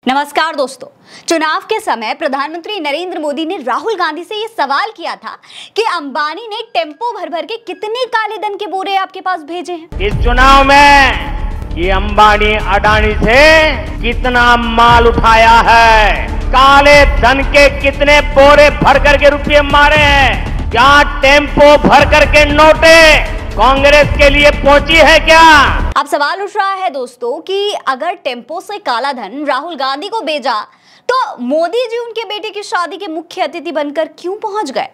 नमस्कार दोस्तों, चुनाव के समय प्रधानमंत्री नरेंद्र मोदी ने राहुल गांधी से ये सवाल किया था कि अंबानी ने टेम्पो भर भर के कितने काले धन के बोरे आपके पास भेजे हैं। इस चुनाव में ये अंबानी अडानी से कितना माल उठाया है, काले धन के कितने बोरे भर करके रुपये मारे हैं, क्या टेम्पो भर करके नोटे कांग्रेस के लिए पहुंची है क्या? अब सवाल उठ रहा है दोस्तों कि अगर टेम्पो से काला धन राहुल गांधी को भेजा तो मोदी जी उनके बेटे की शादी के मुख्य अतिथि बनकर क्यों पहुंच गए।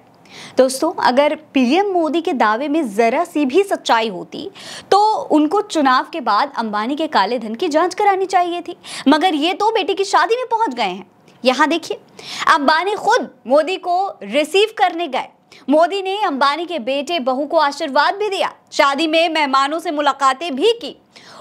दोस्तों, अगर पीएम मोदी के दावे में जरा सी भी सच्चाई होती तो उनको चुनाव के बाद अंबानी के काले धन की जांच करानी चाहिए थी, मगर ये तो बेटे की शादी में पहुंच गए हैं। यहाँ देखिए, अंबानी खुद मोदी को रिसीव करने गए। मोदी ने अंबानी के बेटे बहू को आशीर्वाद भी दिया, शादी में मेहमानों से मुलाकातें भी की,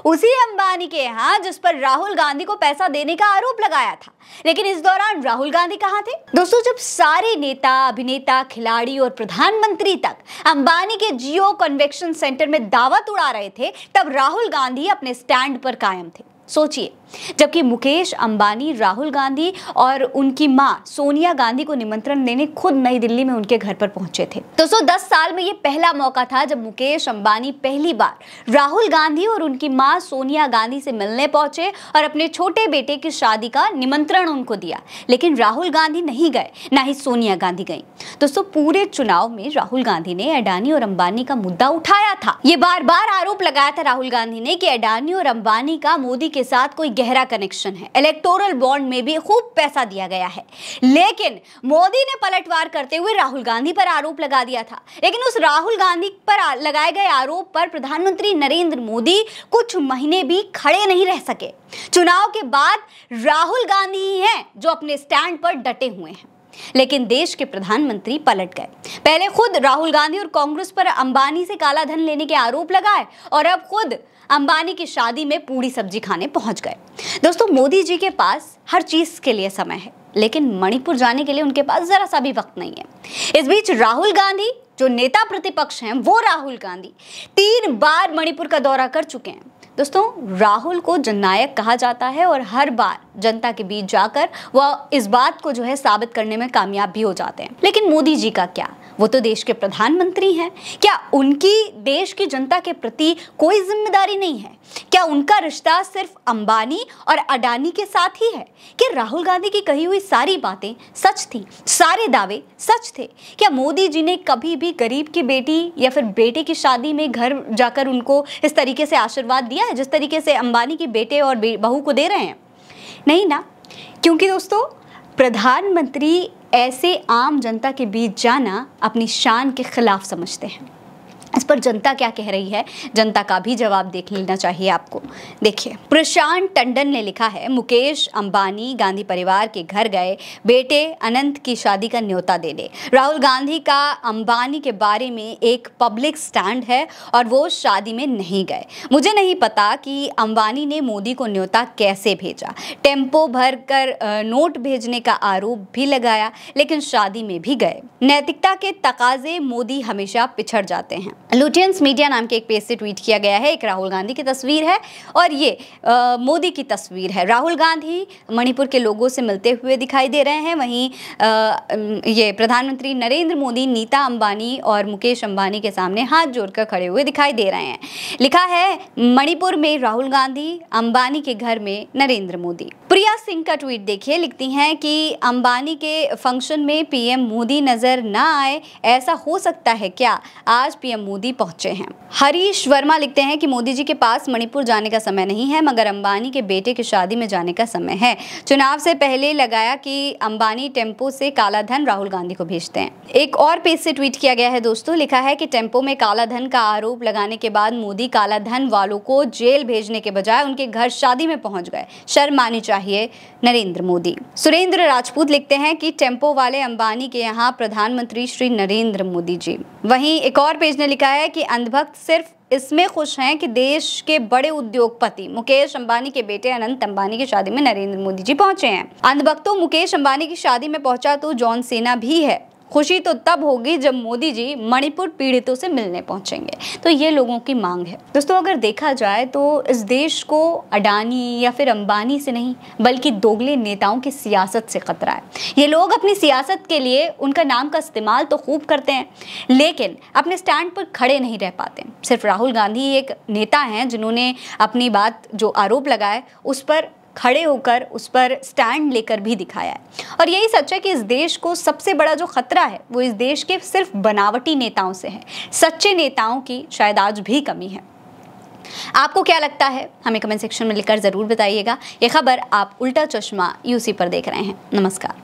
उसी अंबानी के यहाँ जिस पर राहुल गांधी को पैसा देने का आरोप लगाया था। लेकिन इस दौरान राहुल गांधी कहाँ थे? दोस्तों, जब सारे नेता, अभिनेता, खिलाड़ी और प्रधानमंत्री तक अंबानी के जियो कन्वेंशन सेंटर में दावत उड़ा रहे थे, तब राहुल गांधी अपने स्टैंड पर कायम थे। सोचिए, जबकि मुकेश अंबानी राहुल गांधी और उनकी मां सोनिया गांधी को निमंत्रण देने खुद नई दिल्ली में उनके घर पर पहुंचे थे। दोस्तों, 10 साल में ये पहला मौका था जब मुकेश अंबानी पहली बार राहुल गांधी और उनकी मां सोनिया गांधी से मिलने पहुंचे और अपने छोटे बेटे की शादी का निमंत्रण उनको दिया। लेकिन राहुल गांधी नहीं गए, ना ही सोनिया गांधी गई। दोस्तों, पूरे चुनाव में राहुल गांधी ने अडानी और अंबानी का मुद्दा उठाया था। ये बार बार आरोप लगाया था राहुल गांधी ने कि अडानी और अंबानी का मोदी के साथ कोई गहरा कनेक्शन है, इलेक्टोरल बॉन्ड में भी खूब पैसा दिया गया है। लेकिन मोदी ने पलटवार करते हुए राहुल गांधी पर आरोप लगा दिया था। लेकिन उस राहुल गांधी पर लगाए गए आरोप पर प्रधानमंत्री नरेंद्र मोदी कुछ महीने भी खड़े नहीं रह सके। चुनाव के बाद राहुल गांधी ही हैं जो अपने स्टैंड पर डटे हुए हैं। लेकिन देश के प्रधानमंत्री पलट गए। पहले खुद राहुल गांधी और कांग्रेस पर अंबानी से काला धन लेने के आरोप लगाए और अब खुद अंबानी की शादी में पूरी सब्जी खाने पहुंच गए। दोस्तों, मोदी जी के पास हर चीज के लिए समय है, लेकिन मणिपुर जाने के लिए उनके पास जरा सा भी वक्त नहीं है। इस बीच राहुल गांधी, जो नेता प्रतिपक्ष हैं, वो राहुल गांधी 3 बार मणिपुर का दौरा कर चुके हैं। दोस्तों, राहुल को जननायक कहा जाता है और हर बार जनता के बीच जाकर वह इस बात को साबित करने में कामयाब भी हो जाते हैं। लेकिन मोदी जी का क्या? वो तो देश के प्रधानमंत्री हैं। क्या उनकी देश की जनता के प्रति कोई जिम्मेदारी नहीं है? क्या उनका रिश्ता सिर्फ अंबानी और अडानी के साथ ही है? कि राहुल गांधी की कही हुई सारी बातें सच थी, सारे दावे सच थे? क्या मोदी जी ने कभी भी गरीब की बेटी या फिर बेटे की शादी में घर जाकर उनको इस तरीके से आशीर्वाद दिया है जिस तरीके से अंबानी के बेटे और बहू को दे रहे हैं? नहीं ना, क्योंकि दोस्तों, प्रधानमंत्री ऐसे आम जनता के बीच जाना अपनी शान के खिलाफ समझते हैं। इस पर जनता क्या कह रही है, जनता का भी जवाब देख लेना चाहिए आपको। देखिए, प्रशांत टंडन ने लिखा है, मुकेश अंबानी गांधी परिवार के घर गए बेटे अनंत की शादी का न्योता देने। राहुल गांधी का अंबानी के बारे में एक पब्लिक स्टैंड है और वो शादी में नहीं गए। मुझे नहीं पता कि अंबानी ने मोदी को न्योता कैसे भेजा। टेम्पो भर कर नोट भेजने का आरोप भी लगाया, लेकिन शादी में भी गए। नैतिकता के तकाजे मोदी हमेशा पिछड़ जाते हैं। लुटियंस मीडिया नाम के एक पेज से ट्वीट किया गया है। एक राहुल गांधी की तस्वीर है और ये मोदी की तस्वीर है। राहुल गांधी मणिपुर के लोगों से मिलते हुए दिखाई दे रहे हैं, वहीं ये प्रधानमंत्री नरेंद्र मोदी नीता अंबानी और मुकेश अंबानी के सामने हाथ जोड़कर खड़े हुए दिखाई दे रहे हैं। लिखा है, मणिपुर में राहुल गांधी, अंबानी के घर में नरेंद्र मोदी। प्रिया सिंह का ट्वीट देखिए, लिखती हैं कि अंबानी के फंक्शन में पीएम मोदी नजर ना आए, ऐसा हो सकता है क्या? आज पीएम मोदी पहुंचे हैं। हरीश वर्मा लिखते हैं कि मोदी जी के पास मणिपुर जाने का समय नहीं है, मगर अंबानी के बेटे की शादी में जाने का समय है। चुनाव से पहले लगाया कि अंबानी टेम्पो से काला धन राहुल गांधी को भेजते हैं। एक और पेज से ट्वीट किया गया है दोस्तों, लिखा है कि टेम्पो में काला धन का आरोप लगाने के बाद मोदी काला धन वालों को जेल भेजने के बजाय उनके घर शादी में पहुंच गए। शर्म आनी चाहिए नरेंद्र मोदी। सुरेंद्र राजपूत लिखते हैं कि टेम्पो वाले अंबानी के यहाँ प्रधानमंत्री श्री नरेंद्र मोदी जी। वहीं एक और पेज ने लिखा है कि अंधभक्त सिर्फ इसमें खुश हैं कि देश के बड़े उद्योगपति मुकेश अंबानी के बेटे अनंत अंबानी की शादी में नरेंद्र मोदी जी पहुंचे हैं। अंधभक्तों, मुकेश अंबानी की शादी में पहुंचा तो जॉन सेना भी है। खुशी तो तब होगी जब मोदी जी मणिपुर पीड़ितों से मिलने पहुंचेंगे। तो ये लोगों की मांग है। दोस्तों, अगर देखा जाए तो इस देश को अडानी या फिर अंबानी से नहीं बल्कि दोगले नेताओं की सियासत से खतरा है। ये लोग अपनी सियासत के लिए उनका नाम का इस्तेमाल तो खूब करते हैं, लेकिन अपने स्टैंड पर खड़े नहीं रह पाते। सिर्फ राहुल गांधी एक नेता हैं जिन्होंने अपनी बात जो आरोप लगाए उस पर खड़े होकर उस पर स्टैंड लेकर भी दिखाया है। और यही सच है कि इस देश को सबसे बड़ा जो खतरा है वो इस देश के सिर्फ बनावटी नेताओं से है। सच्चे नेताओं की शायद आज भी कमी है। आपको क्या लगता है हमें कमेंट सेक्शन में लिखकर जरूर बताइएगा। ये खबर आप उल्टा चश्मा यूसी पर देख रहे हैं। नमस्कार।